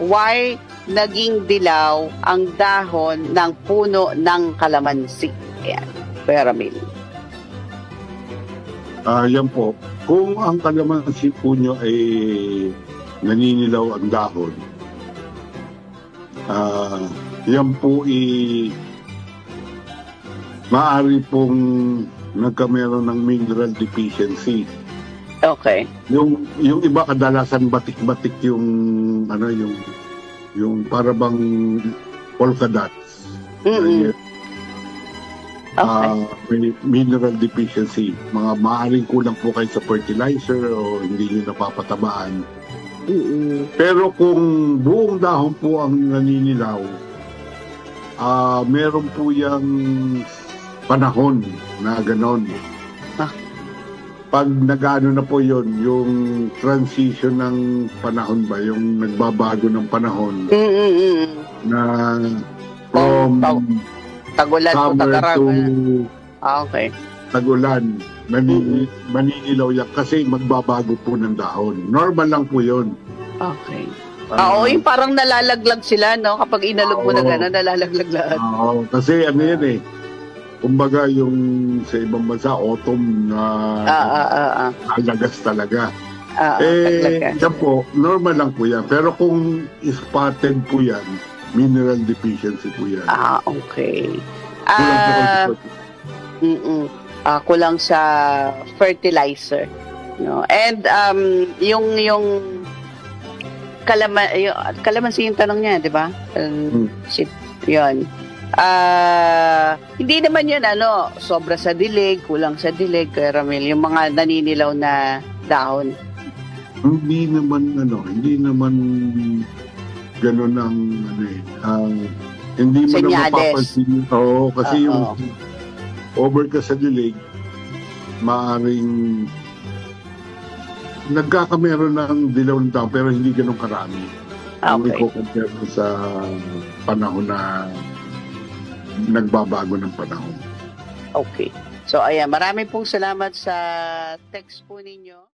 why naging dilaw ang dahon ng puno ng kalamansi? Ayan, Kuya Ramil. Yan po. Kung ang kalamansi po nyo ay naninilaw ang dahon, yan po maaari pong nagkameron ng mineral deficiency. Okay. Yung iba kadalasan batik-batik yung yung para bang polka dots. Okay. May mineral deficiency. Maaring kulang po kayo sa fertilizer o hindi nyo napapatabaan. Pero kung buong dahon po ang naninilaw, meron po yung panahon na ganon. Pag nag-ano na po yon, yung transition ng panahon ba, yung nagbabago ng panahon na from tagulan summer to okay. tagulan, maninilaw yan kasi magbabago po ng dahon. Normal lang po yon. Okay. Yung parang nalalaglag sila, no? Kapag inalog mo na gano'n, nalalaglag lahat. Kasi ano yan eh. Kumbaga yung sa ibang bansa, autumn na alagas talaga. Yan po, normal lang po yan. Pero kung spotted po yan, mineral deficiency po yan. Okay. Kulang sa fertilizer. No? And yung kalamansi yung tanong niya, di ba? Yun. Hindi naman yun sobra sa dilig, kulang sa dilig, Kuya Ramil, yung mga naninilaw na dahon. Hindi naman gano'n ang hindi mo na mapapansin. Kasi yung over ka sa dilig, maaring nagkakameron ng dilaw ng dahon pero hindi gano'n karami. Ang i-compare sa panahon na nagbabago ng panahon. Okay. So, ayan. Marami pong salamat sa text po ninyo.